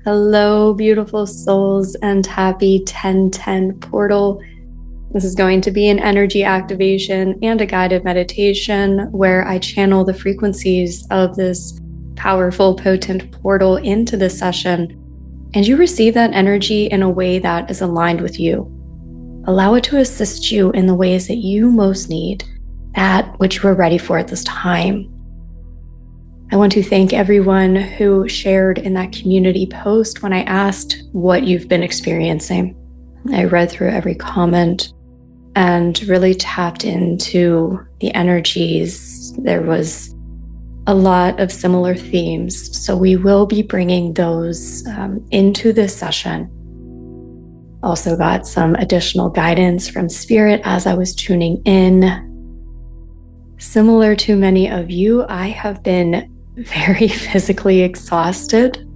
Hello, beautiful souls, and happy 1010 portal. This is going to be an energy activation and a guided meditation where I channel the frequencies of this powerful, potent portal into this session, and you receive that energy in a way that is aligned with you. Allow it to assist you in the ways that you most need, that which you are ready for at this time. I want to thank everyone who shared in that community post when I asked what you've been experiencing. I read through every comment and really tapped into the energies. There was a lot of similar themes, so we will be bringing those into this session. Also got some additional guidance from Spirit as I was tuning in. Similar to many of you, I have been very physically exhausted.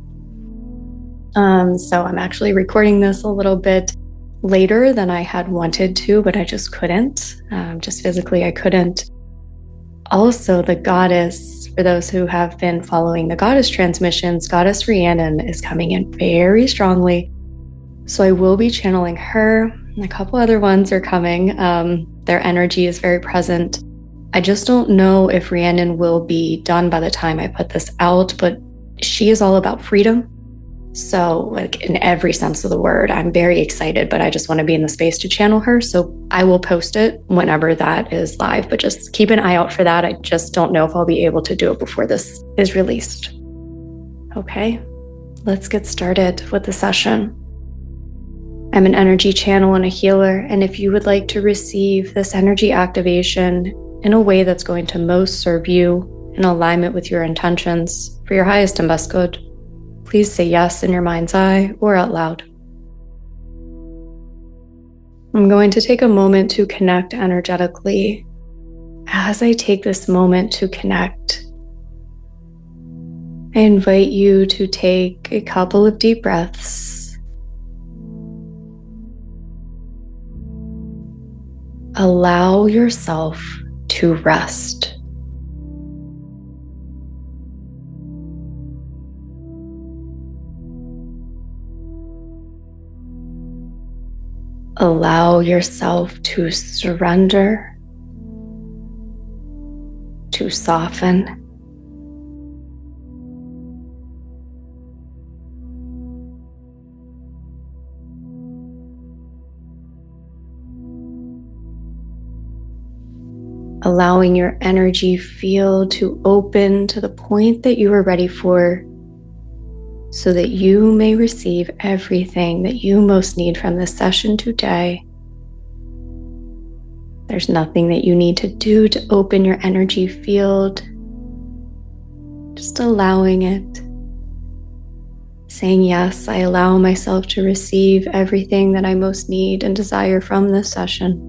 So I'm actually recording this a little bit later than I had wanted to, but I just couldn't. Just physically, I couldn't. Also, the goddess, for those who have been following the goddess transmissions, Goddess Rhiannon is coming in very strongly. So I will be channeling her, and a couple other ones are coming. Their energy is very present. I just don't know if Rhiannon will be done by the time I put this out, but she is all about freedom. So like in every sense of the word, I'm very excited, but I just want to be in the space to channel her. So I will post it whenever that is live, but just keep an eye out for that. I just don't know if I'll be able to do it before this is released. Okay, let's get started with the session. I'm an energy channel and a healer, and if you would like to receive this energy activation in a way that's going to most serve you in alignment with your intentions for your highest and best good, please say yes in your mind's eye or out loud. I'm going to take a moment to connect energetically. As I take this moment to connect, I invite you to take a couple of deep breaths. Allow yourself to rest. Allow yourself to surrender, to soften. Allowing your energy field to open to the point that you are ready for, so that you may receive everything that you most need from this session today. There's nothing that you need to do to open your energy field. Just allowing it. Saying, yes, I allow myself to receive everything that I most need and desire from this session,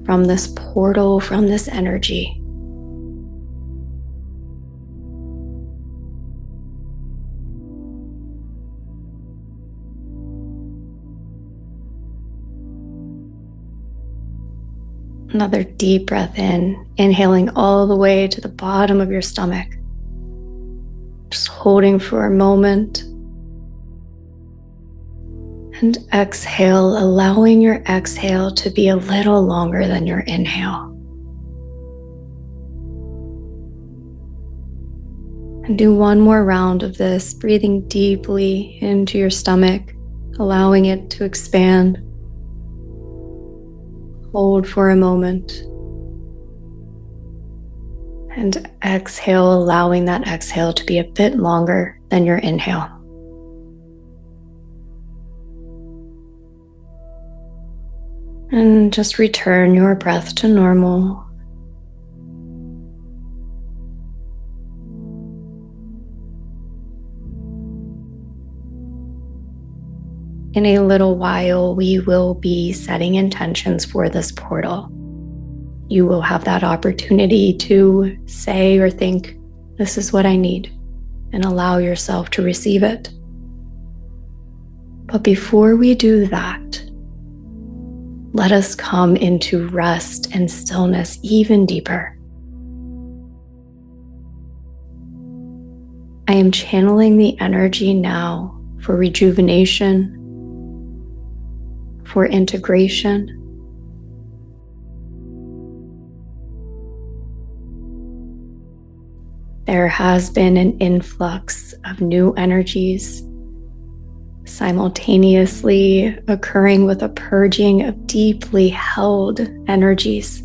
from this portal, from this energy. Another deep breath in, inhaling all the way to the bottom of your stomach. Just holding for a moment. And exhale, allowing your exhale to be a little longer than your inhale. And do one more round of this, breathing deeply into your stomach, allowing it to expand. Hold for a moment. And exhale, allowing that exhale to be a bit longer than your inhale. And just return your breath to normal. In a little while, we will be setting intentions for this portal. You will have that opportunity to say or think, this is what I need, and allow yourself to receive it. But before we do that, let us come into rest and stillness even deeper. I am channeling the energy now for rejuvenation, for integration. There has been an influx of new energies simultaneously occurring with a purging of deeply held energies.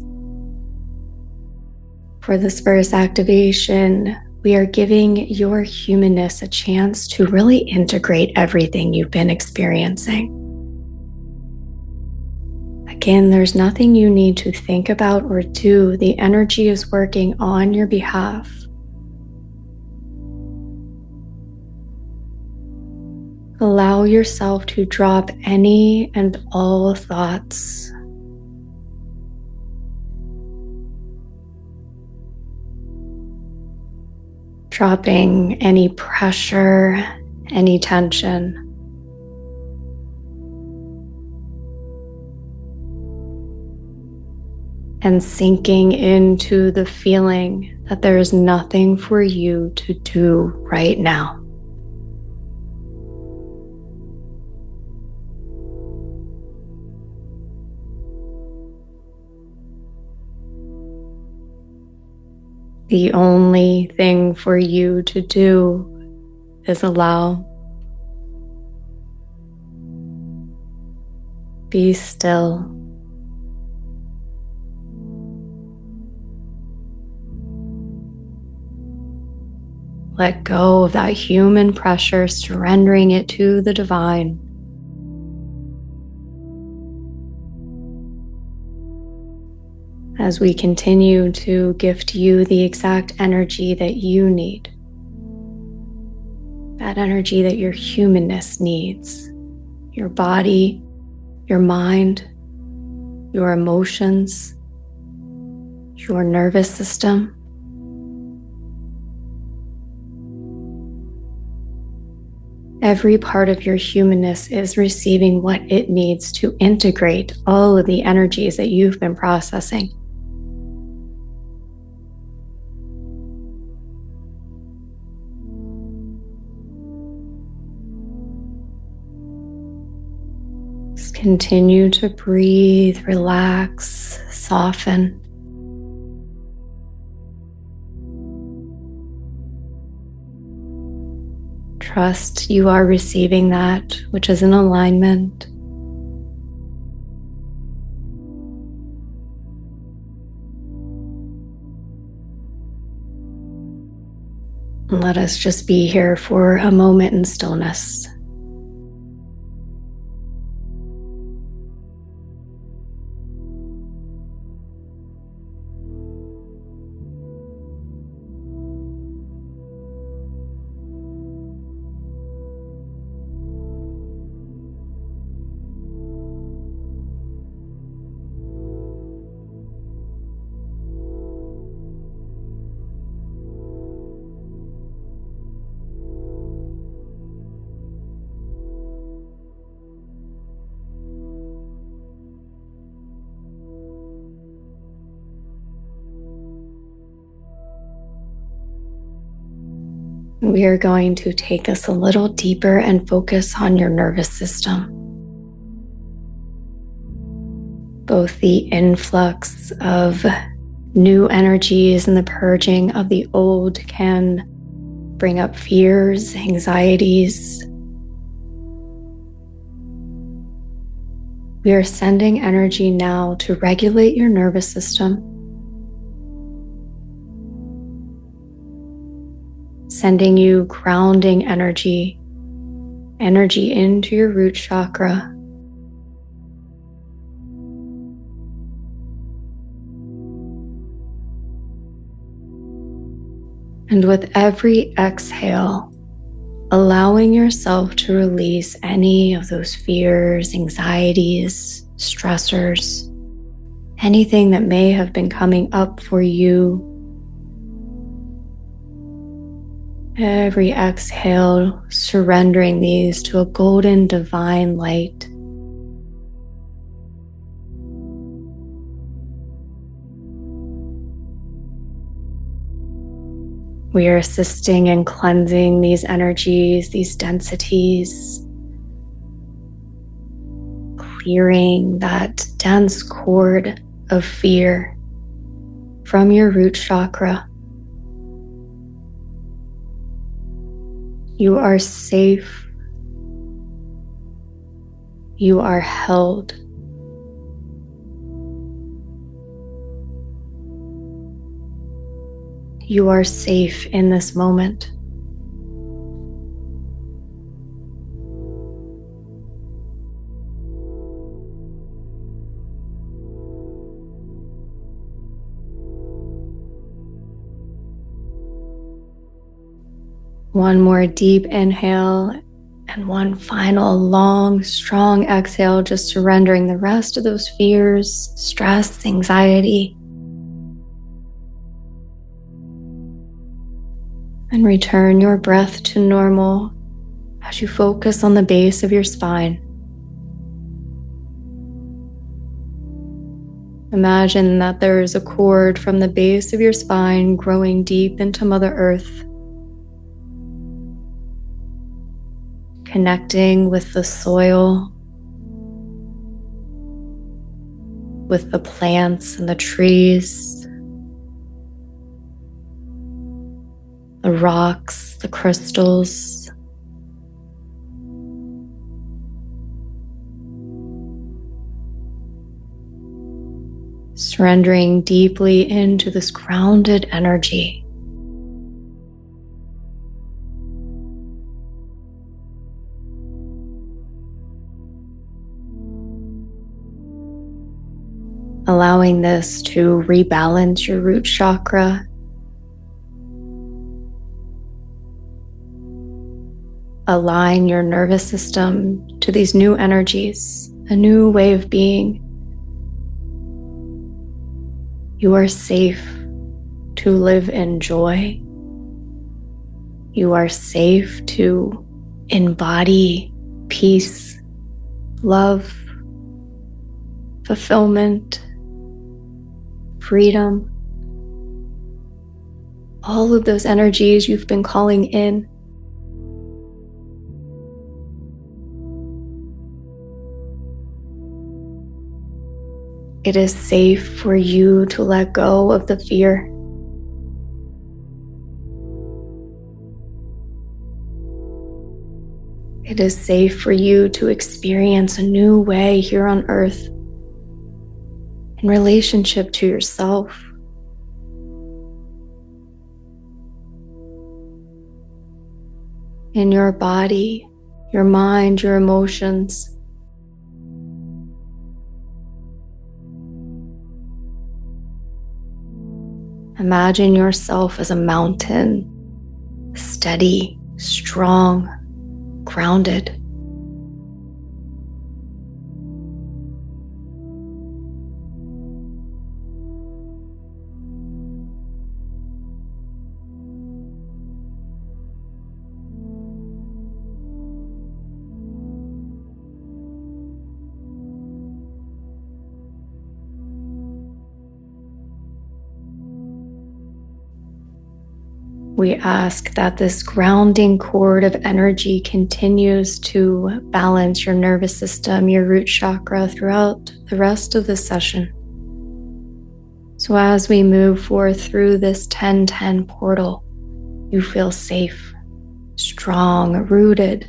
For this first activation, we are giving your humanness a chance to really integrate everything you've been experiencing. Again, there's nothing you need to think about or do. The energy is working on your behalf. Allow yourself to drop any and all thoughts. Dropping any pressure, any tension. And sinking into the feeling that there is nothing for you to do right now. The only thing for you to do is allow. Be still. Let go of that human pressure, surrendering it to the divine. As we continue to gift you the exact energy that you need, that energy that your humanness needs, your body, your mind, your emotions, your nervous system. Every part of your humanness is receiving what it needs to integrate all of the energies that you've been processing. Just continue to breathe, relax, soften. Trust you are receiving that which is in alignment. And let us just be here for a moment in stillness. We are going to take this a little deeper and focus on your nervous system. Both the influx of new energies and the purging of the old can bring up fears, anxieties. We are sending energy now to regulate your nervous system, sending you grounding energy into your root chakra. And with every exhale, allowing yourself to release any of those fears, anxieties, stressors, anything that may have been coming up for you. Every exhale, surrendering these to a golden divine light. We are assisting in cleansing these energies, these densities, clearing that dense cord of fear from your root chakra. You are safe. You are held. You are safe in this moment. One more deep inhale and one final long, strong exhale, just surrendering the rest of those fears, stress, anxiety. And return your breath to normal as you focus on the base of your spine. Imagine that there is a cord from the base of your spine growing deep into Mother Earth, connecting with the soil, with the plants and the trees, the rocks, the crystals. Surrendering deeply into this grounded energy. Allowing this to rebalance your root chakra. Align your nervous system to these new energies, a new way of being. You are safe to live in joy. You are safe to embody peace, love, fulfillment, freedom. All of those energies you've been calling in. It is safe for you to let go of the fear. It is safe for you to experience a new way here on earth in relationship to yourself. In your body, your mind, your emotions. Imagine yourself as a mountain, steady, strong, grounded. We ask that this grounding cord of energy continues to balance your nervous system, your root chakra throughout the rest of this session. So as we move forth through this 10-10 portal, you feel safe, strong, rooted,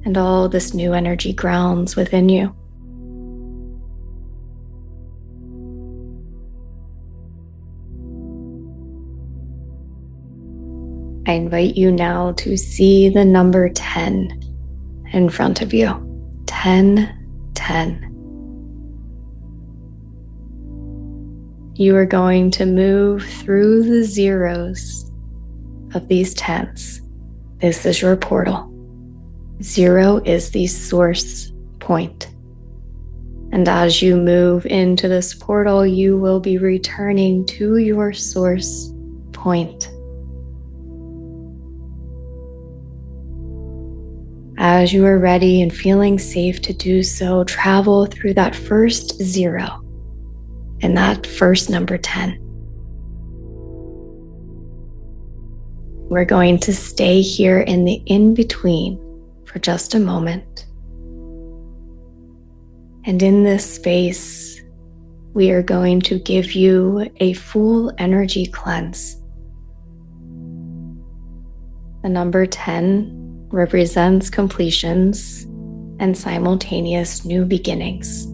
and all this new energy grounds within you. I invite you now to see the number 10 in front of you. 10, 10. You are going to move through the zeros of these 10s. This is your portal. 0 is the source point. And as you move into this portal, you will be returning to your source point. As you are ready and feeling safe to do so, travel through that first 0 and that first number 10. We're going to stay here in the in-between for just a moment. And in this space, we are going to give you a full energy cleanse. The number 10 represents completions and simultaneous new beginnings.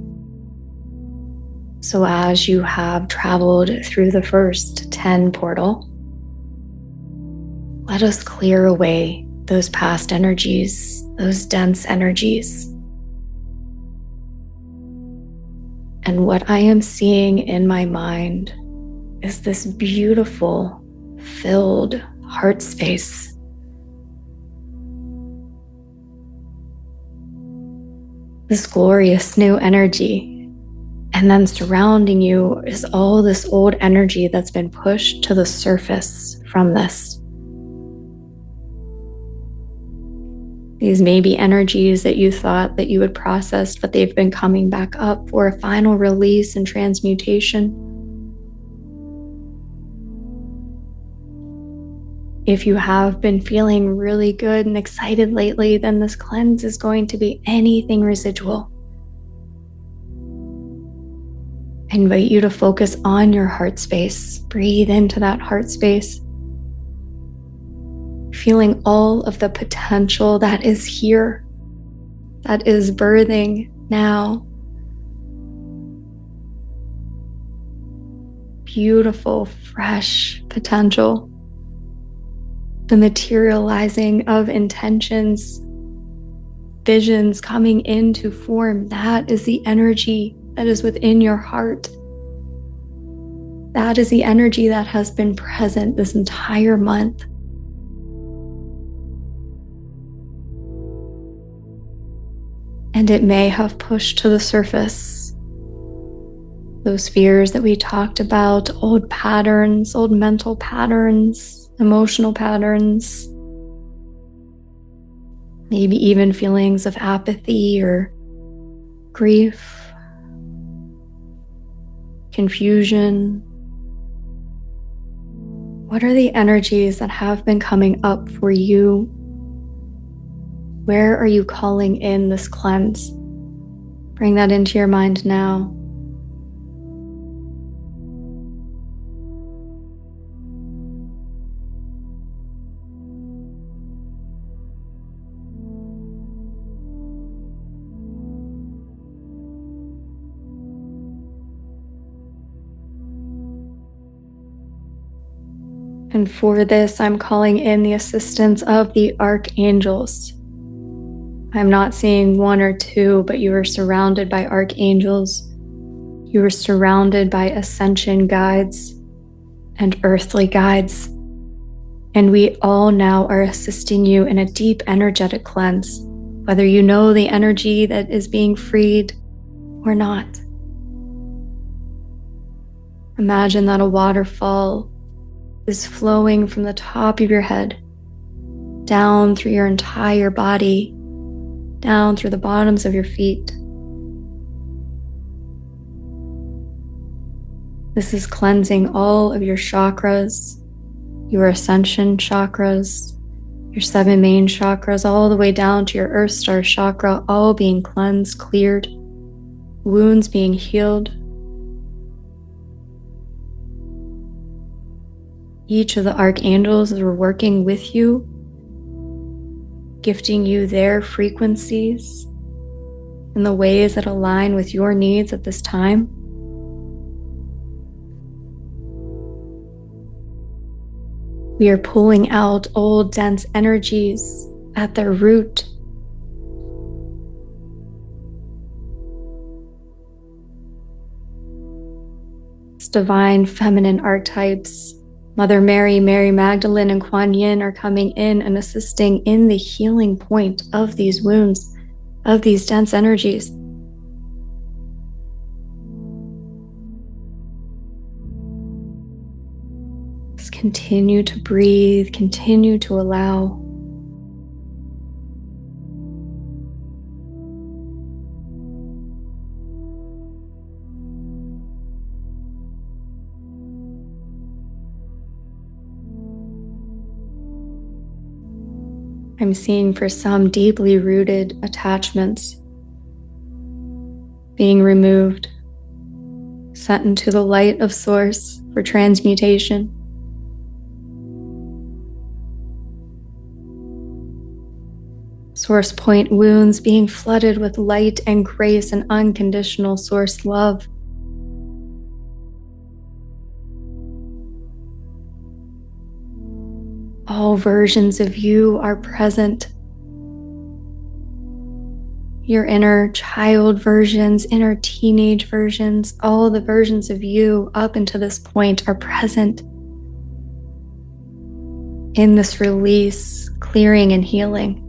So as you have traveled through the first 10 portal, let us clear away those past energies, those dense energies. And what I am seeing in my mind is this beautiful, filled heart space. This glorious new energy. And then surrounding you is all this old energy that's been pushed to the surface from this. These may be energies that you thought that you had processed, but they've been coming back up for a final release and transmutation. If you have been feeling really good and excited lately, then this cleanse is going to be anything residual. I invite you to focus on your heart space. Breathe into that heart space. Feeling all of the potential that is here, that is birthing now. Beautiful, fresh potential. The materializing of intentions, visions coming into form. That is the energy that is within your heart. That is the energy that has been present this entire month. And it may have pushed to the surface those fears that we talked about, old patterns, old mental patterns, emotional patterns, maybe even feelings of apathy or grief, confusion. What are the energies that have been coming up for you? Where are you calling in this cleanse? Bring that into your mind now. And for this, I'm calling in the assistance of the archangels. I'm not seeing one or two, but you are surrounded by archangels. You are surrounded by ascension guides and earthly guides. And we all now are assisting you in a deep energetic cleanse, whether you know the energy that is being freed or not. Imagine that a waterfall is flowing from the top of your head, down through your entire body, down through the bottoms of your feet. This is cleansing all of your chakras, your ascension chakras, your 7 main chakras, all the way down to your Earth Star chakra, all being cleansed, cleared, wounds being healed. Each of the archangels are working with you, gifting you their frequencies in the ways that align with your needs at this time. We are pulling out old, dense energies at their root. It's divine feminine archetypes. Mother Mary, Mary Magdalene, and Kuan Yin are coming in and assisting in the healing point of these wounds, of these dense energies. Just continue to breathe, continue to allow. I'm seeing for some deeply rooted attachments being removed, sent into the light of Source for transmutation. Source point wounds being flooded with light and grace and unconditional Source love. All versions of you are present. Your inner child versions, inner teenage versions, all the versions of you up until this point are present in this release, clearing, and healing.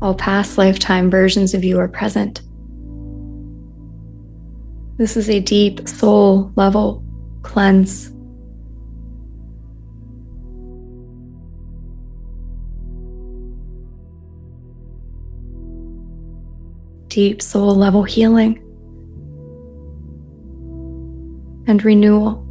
All past lifetime versions of you are present. This is a deep soul level cleanse. Deep soul level healing and renewal.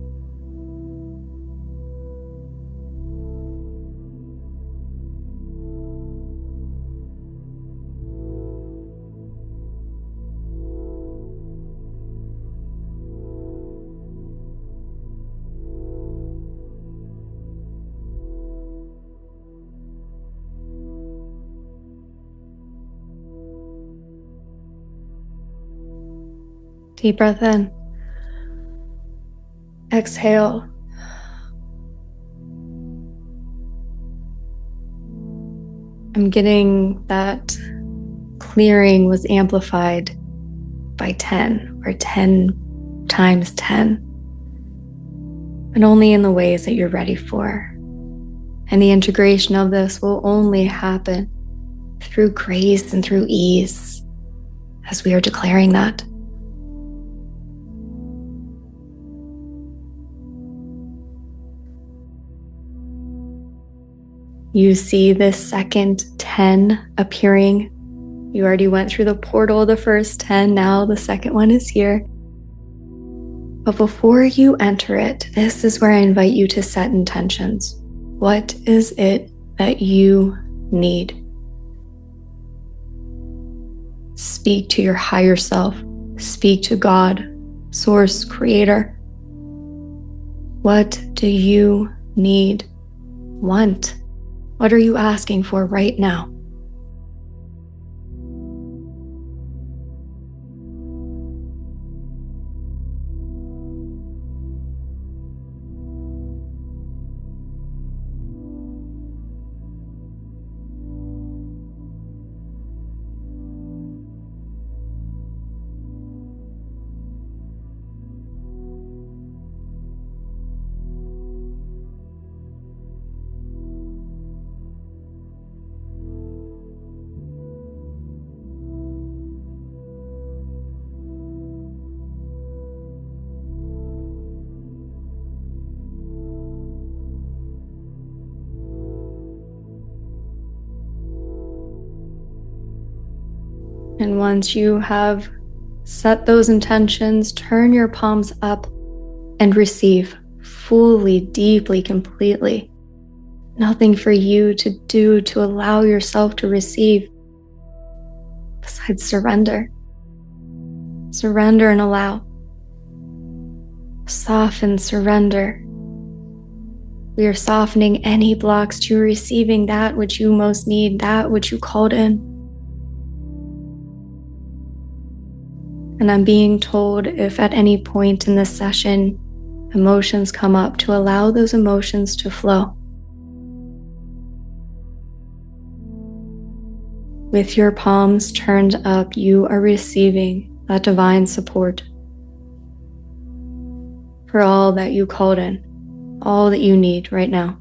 Deep breath in. Exhale. I'm getting that clearing was amplified by 10 or 10 times 10, but only in the ways that you're ready for. And the integration of this will only happen through grace and through ease as we are declaring that. You see this second 10 appearing. You already went through the portal of the first 10, now the second one is here. But before you enter it, this is where I invite you to set intentions. What is it that you need? Speak to your higher self. Speak to God, Source, Creator. What do you need? Want? What are you asking for right now? And once you have set those intentions, turn your palms up and receive fully, deeply, completely. Nothing for you to do to allow yourself to receive besides surrender. Surrender and allow. Soften, surrender. We are softening any blocks to receiving that which you most need, that which you called in. And I'm being told if at any point in this session emotions come up, to allow those emotions to flow. With your palms turned up, you are receiving that divine support for all that you called in, all that you need right now.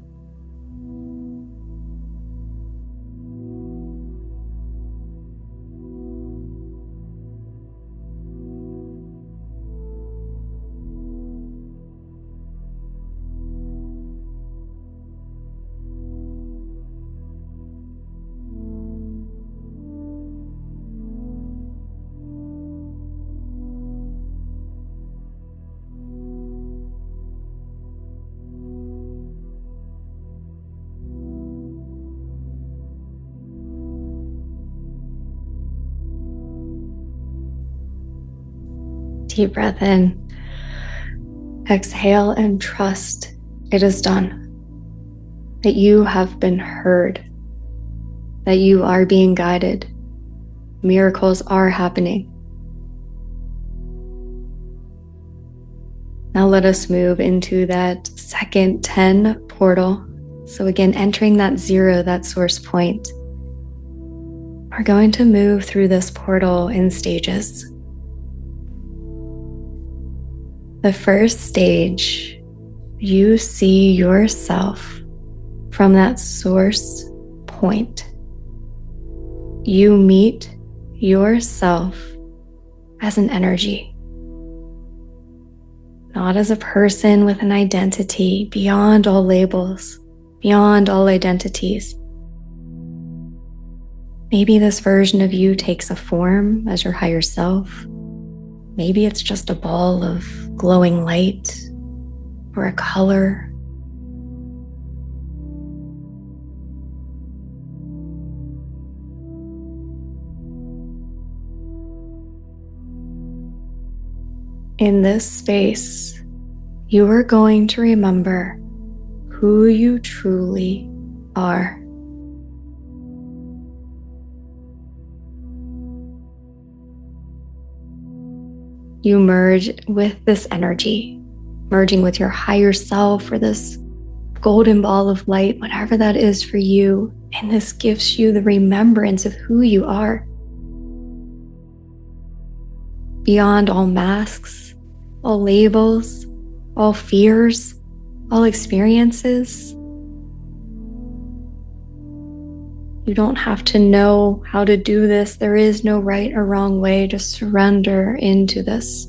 Deep breath in. Exhale and trust it is done. That you have been heard. That you are being guided. Miracles are happening. Now let us move into that second 10 portal. So again, entering that 0, that source point. We're going to move through this portal in stages. The first stage, you see yourself from that source point. You meet yourself as an energy. Not as a person with an identity beyond all labels, beyond all identities. Maybe this version of you takes a form as your higher self. Maybe it's just a ball of glowing light or a color. In this space, you are going to remember who you truly are. You merge with this energy, merging with your higher self or this golden ball of light, whatever that is for you. And this gives you the remembrance of who you are. Beyond all masks, all labels, all fears, all experiences. You don't have to know how to do this. There is no right or wrong way. Just surrender into this.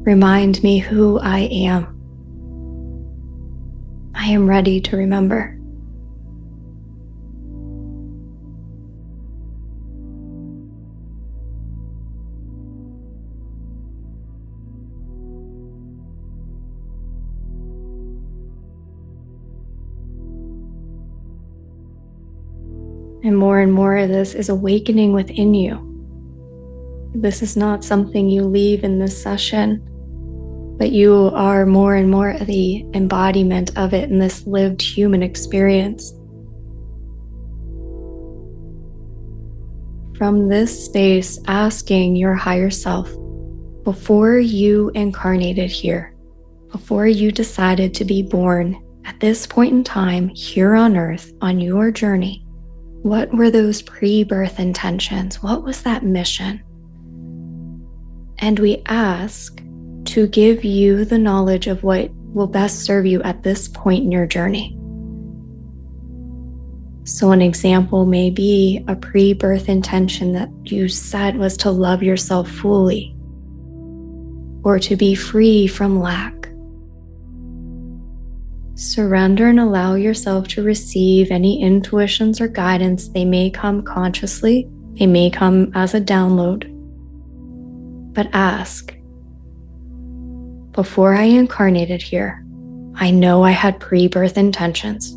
Remind me who I am. I am ready to remember. And more of this is awakening within you. This is not something you leave in this session, but you are more and more the embodiment of it in this lived human experience. From this space, asking your higher self, before you incarnated here, before you decided to be born at this point in time here on earth on your journey, what were those pre-birth intentions? What was that mission? And we ask to give you the knowledge of what will best serve you at this point in your journey. So an example may be a pre-birth intention that you said was to love yourself fully, or to be free from lack. Surrender and allow yourself to receive any intuitions or guidance. They may come consciously, they may come as a download. But ask, before I incarnated here, I know I had pre-birth intentions.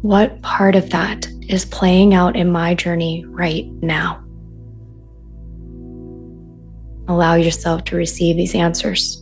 What part of that is playing out in my journey right now? Allow yourself to receive these answers.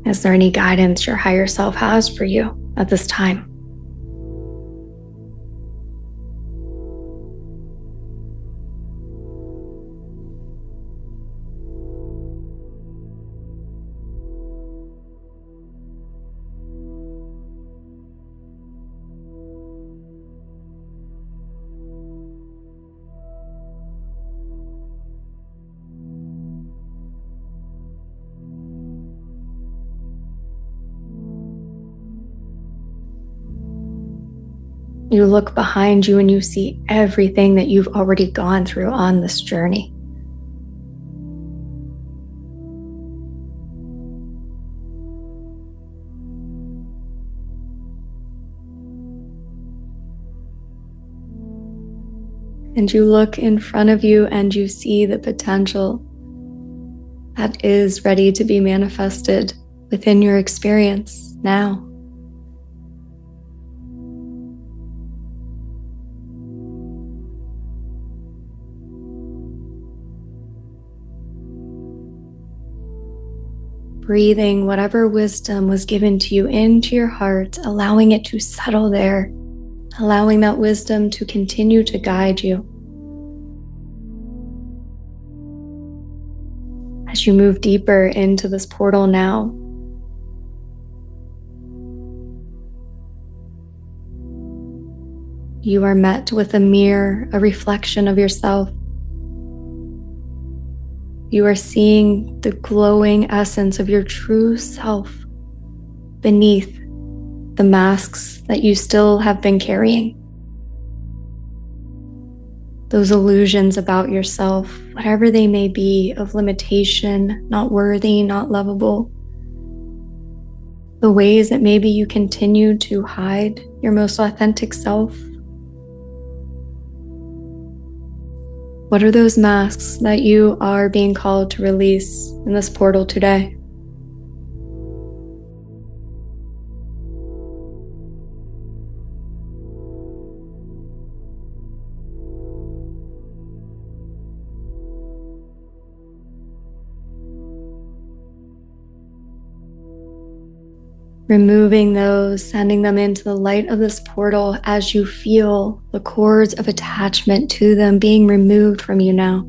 Is there any guidance your higher self has for you at this time? You look behind you and you see everything that you've already gone through on this journey. And you look in front of you and you see the potential that is ready to be manifested within your experience now. Breathing whatever wisdom was given to you into your heart, allowing it to settle there, allowing that wisdom to continue to guide you. As you move deeper into this portal now, you are met with a mirror, a reflection of yourself. You are seeing the glowing essence of your true self beneath the masks that you still have been carrying. Those illusions about yourself, whatever they may be, of limitation, not worthy, not lovable. The ways that maybe you continue to hide your most authentic self. What are those masks that you are being called to release in this portal today? Removing those, sending them into the light of this portal as you feel the cords of attachment to them being removed from you now.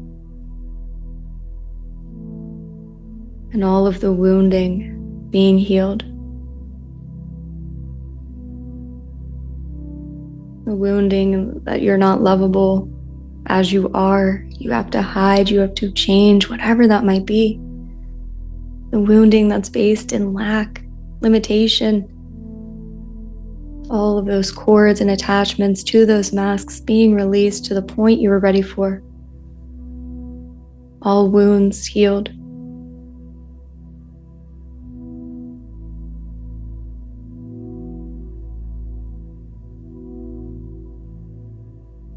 And all of the wounding being healed. The wounding that you're not lovable as you are, you have to hide, you have to change, whatever that might be. The wounding that's based in lack, limitation, all of those cords and attachments to those masks being released to the point you were ready for. All wounds healed.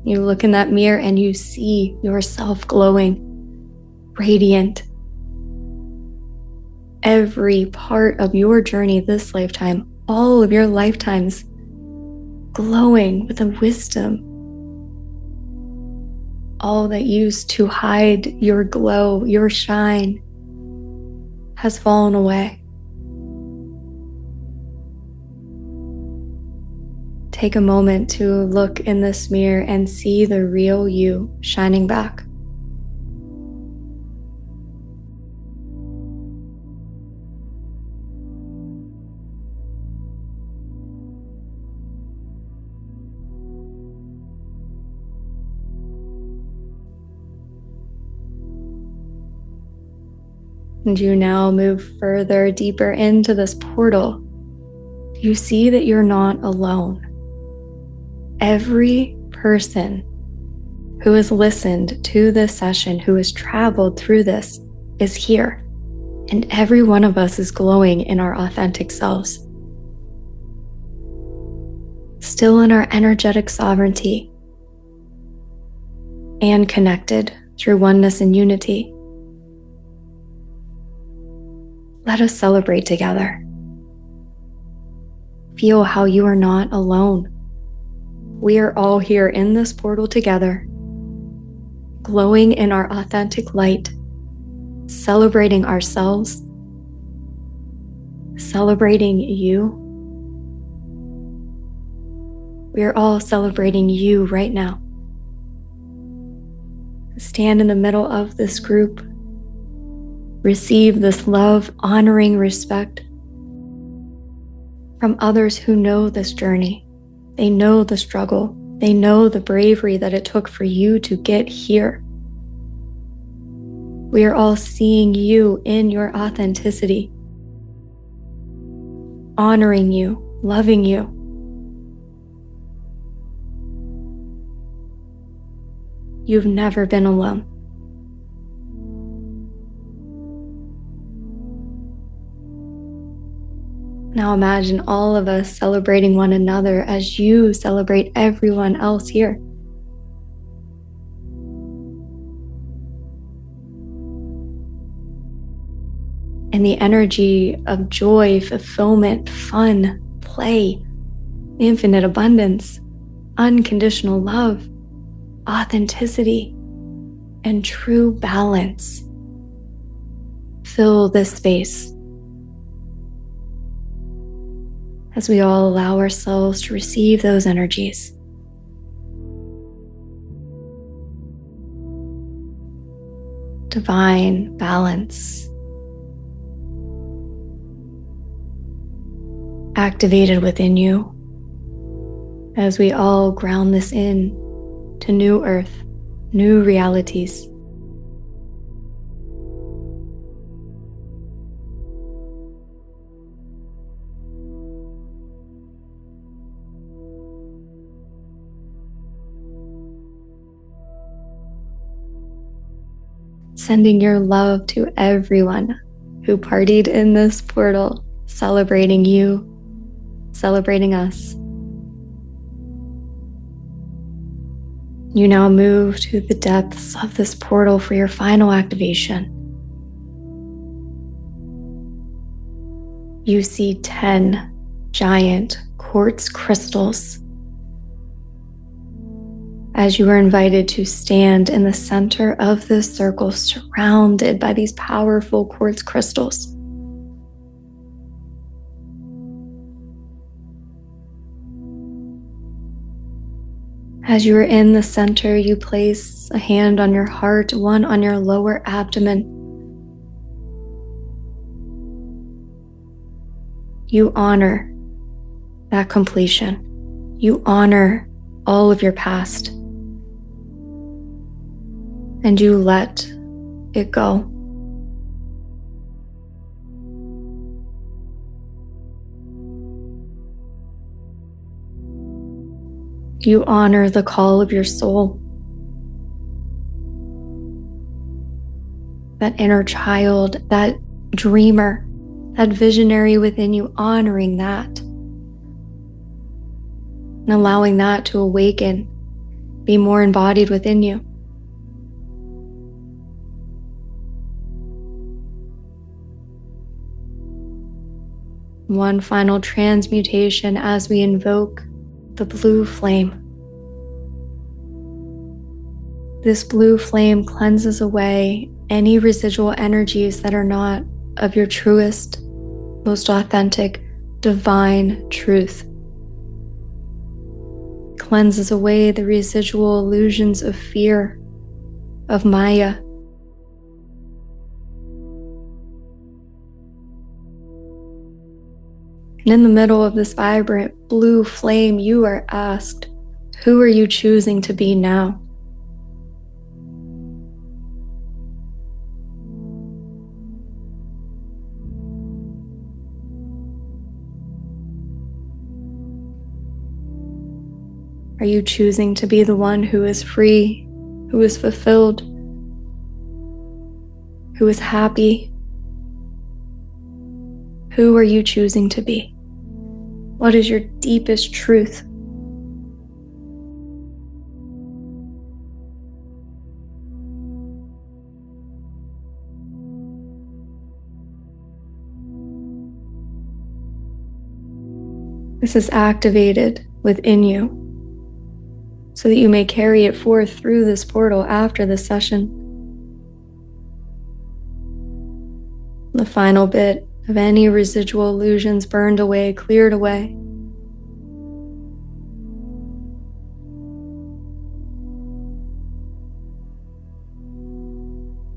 You look in that mirror and you see yourself glowing, radiant. Every part of your journey this lifetime, all of your lifetimes, glowing with a wisdom. All that used to hide your glow, your shine, has fallen away. Take a moment to look in this mirror and see the real you shining back. And you now move further, deeper into this portal. You see that you're not alone. Every person who has listened to this session, who has traveled through this, is here. And every one of us is glowing in our authentic selves. Still in our energetic sovereignty and connected through oneness and unity. Let us celebrate together. Feel how you are not alone. We are all here in this portal together, glowing in our authentic light, celebrating ourselves, celebrating you. We are all celebrating you right now. Stand in the middle of this group. Receive this love, honoring respect from others who know this journey. They know the struggle. They know the bravery that it took for you to get here. We are all seeing you in your authenticity, honoring you, loving you. You've never been alone. Now imagine all of us celebrating one another as you celebrate everyone else here. And the energy of joy, fulfillment, fun, play, infinite abundance, unconditional love, authenticity, and true balance fill this space as we all allow ourselves to receive those energies. Divine balance activated within you as we all ground this in to new earth, new realities. Sending your love to everyone who partied in this portal, celebrating you, celebrating us. You now move to the depths of this portal for your final activation. You see 10 giant quartz crystals as you are invited to stand in the center of this circle, surrounded by these powerful quartz crystals. As you are in the center, you place a hand on your heart, one on your lower abdomen. You honor that completion. You honor all of your past. And you let it go. You honor the call of your soul. That inner child, that dreamer, that visionary within you, honoring that. And allowing that to awaken, be more embodied within you. One final transmutation as we invoke the blue flame. This blue flame cleanses away any residual energies that are not of your truest, most authentic, divine truth. Cleanses away the residual illusions of fear, of Maya. And in the middle of this vibrant blue flame, you are asked, who are you choosing to be now? Are you choosing to be the one who is free, who is fulfilled, who is happy? Who are you choosing to be? What is your deepest truth? This is activated within you so that you may carry it forth through this portal after this session. The final bit of any residual illusions burned away, cleared away.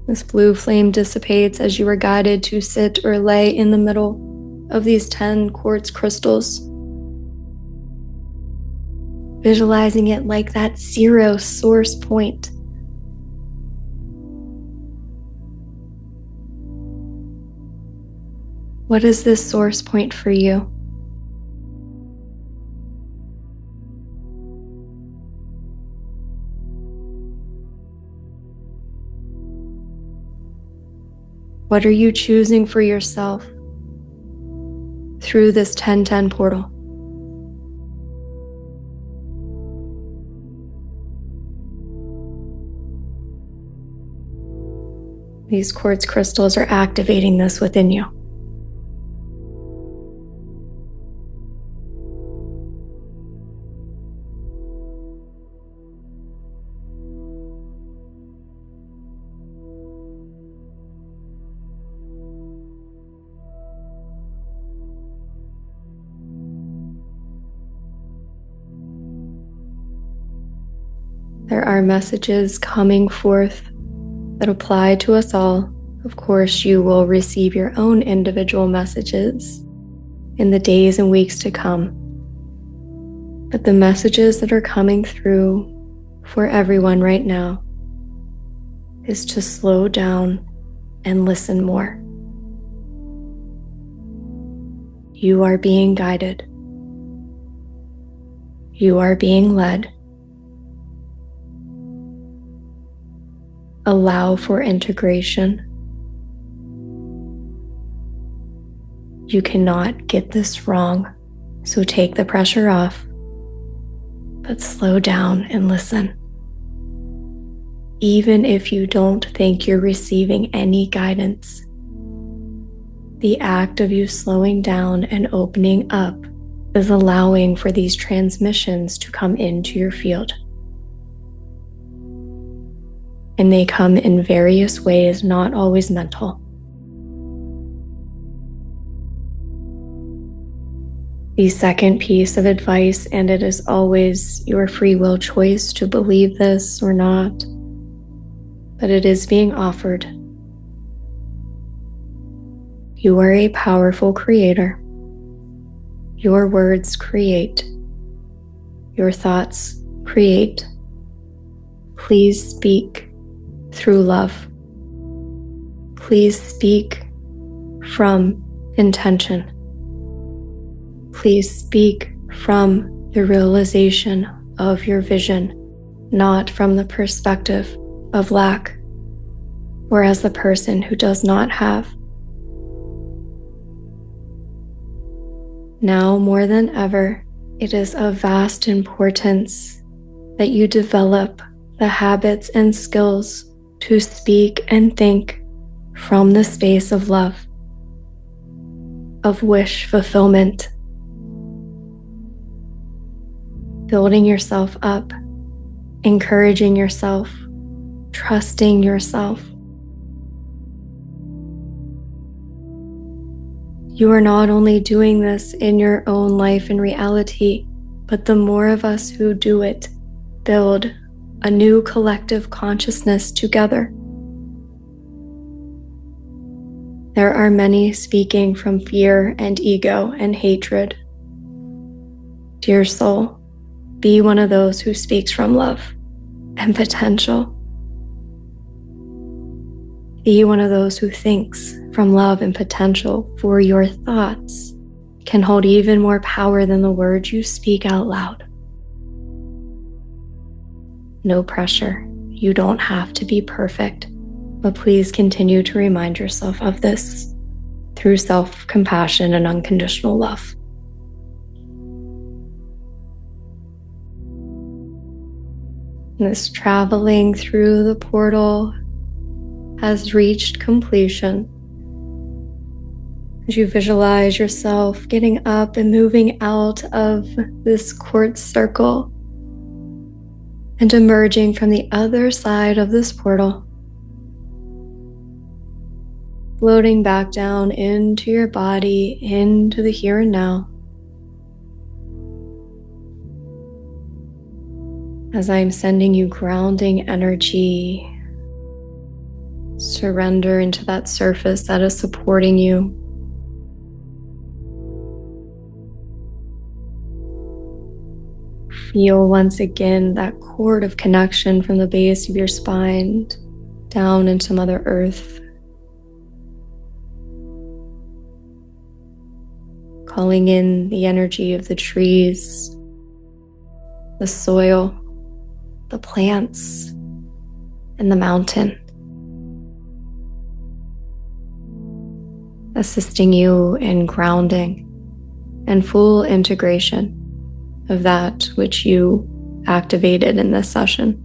This blue flame dissipates as you are guided to sit or lay in the middle of these 10 quartz crystals, visualizing it like that zero source point. What is this source point for you? What are you choosing for yourself through this 1010 portal? These quartz crystals are activating this within you. There are messages coming forth that apply to us all. Of course, you will receive your own individual messages in the days and weeks to come. But the messages that are coming through for everyone right now is to slow down and listen more. You are being guided. You are being led. Allow for integration. You cannot get this wrong, so take the pressure off, but slow down and listen. Even if you don't think you're receiving any guidance, the act of you slowing down and opening up is allowing for these transmissions to come into your field. And they come in various ways, not always mental. The second piece of advice, and it is always your free will choice to believe this or not, but it is being offered. You are a powerful creator. Your words create. Your thoughts create. Please speak through love. Please speak from intention. Please speak from the realization of your vision, not from the perspective of lack, or as the person who does not have. Now more than ever, it is of vast importance that you develop the habits and skills to speak and think from the space of love, of wish fulfillment, building yourself up, encouraging yourself, trusting yourself. You are not only doing this in your own life and reality, but the more of us who do it build a new collective consciousness together. There are many speaking from fear and ego and hatred. Dear soul, be one of those who speaks from love and potential. Be one of those who thinks from love and potential, for your thoughts can hold even more power than the words you speak out loud. No pressure. You don't have to be perfect, but please continue to remind yourself of this through self-compassion and unconditional love. This traveling through the portal has reached completion. As you visualize yourself getting up and moving out of this quartz circle and emerging from the other side of this portal, floating back down into your body, into the here and now. As I'm sending you grounding energy, surrender into that surface that is supporting you. Feel once again that cord of connection from the base of your spine down into Mother Earth. Calling in the energy of the trees, the soil, the plants, and the mountain. assisting you in grounding and full integration of that which you activated in this session.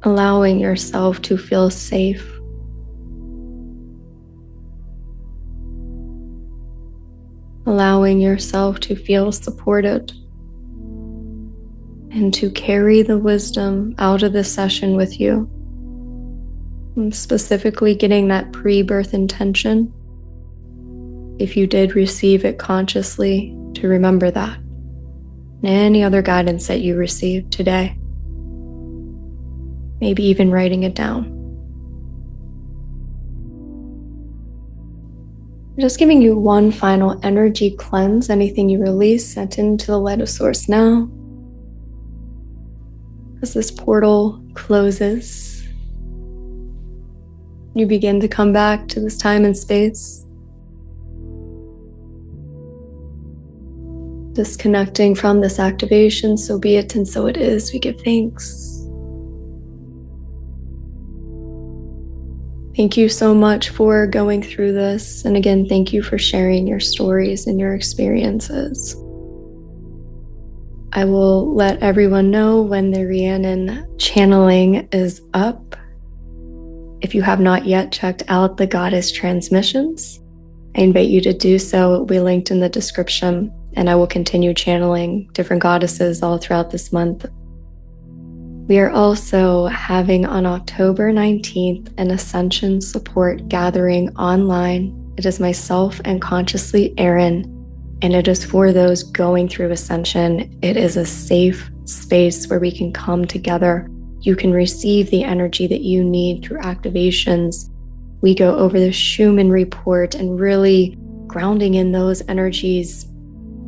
Allowing yourself to feel safe. Allowing yourself to feel supported and to carry the wisdom out of this session with you. And specifically getting that pre-birth intention. If you did receive it consciously, to remember that. And any other guidance that you received today. Maybe even writing it down. Just giving you one final energy cleanse. Anything you release, sent into the light of source now. As this portal closes, you begin to come back to this time and space. Disconnecting from this activation, so be it and so it is. We give thanks. Thank you so much for going through this. And again, thank you for sharing your stories and your experiences. I will let everyone know when the Rhiannon channeling is up. If you have not yet checked out the Goddess Transmissions, I invite you to do so. It will be linked in the description, and I will continue channeling different goddesses all throughout this month. We are also having on October 19th an Ascension support gathering online. It is myself and Consciously Erin, and it is for those going through Ascension. It is a safe space where we can come together. You can receive the energy that you need through activations. We go over the Schumann report and really grounding in those energies.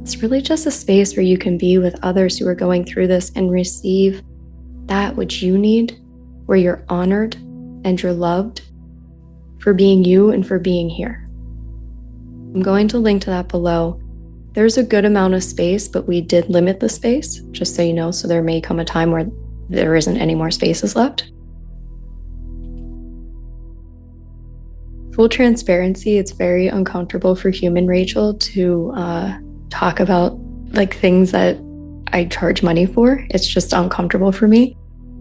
It's really just a space where you can be with others who are going through this and receive that which you need, where you're honored and you're loved for being you and for being here. I'm going to link to that below. There's a good amount of space, but we did limit the space, just so you know, so there may come a time where there isn't any more spaces left. Full transparency, it's very uncomfortable for human Rachel to talk about like things that I charge money for. It's just uncomfortable for me.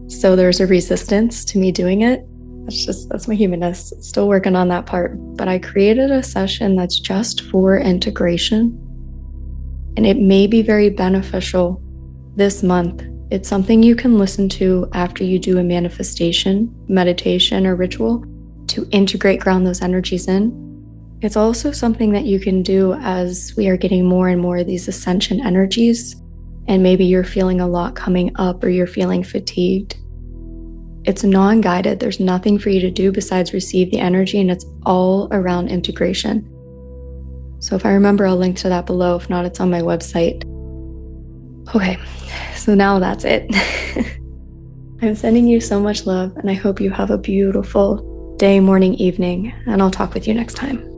So there's a resistance to me doing it. That's my humanness. Still working on that part. But I created a session that's just for integration. And it may be very beneficial this month. It's something you can listen to after you do a manifestation, meditation, or ritual to integrate, ground those energies in. It's also something that you can do as we are getting more and more of these ascension energies. And maybe you're feeling a lot coming up or you're feeling fatigued. It's non-guided. There's nothing for you to do besides receive the energy, and it's all around integration. So if I remember, I'll link to that below. If not, it's on my website. Okay, so now that's it. I'm sending you so much love, and I hope you have a beautiful day, morning, evening, and I'll talk with you next time.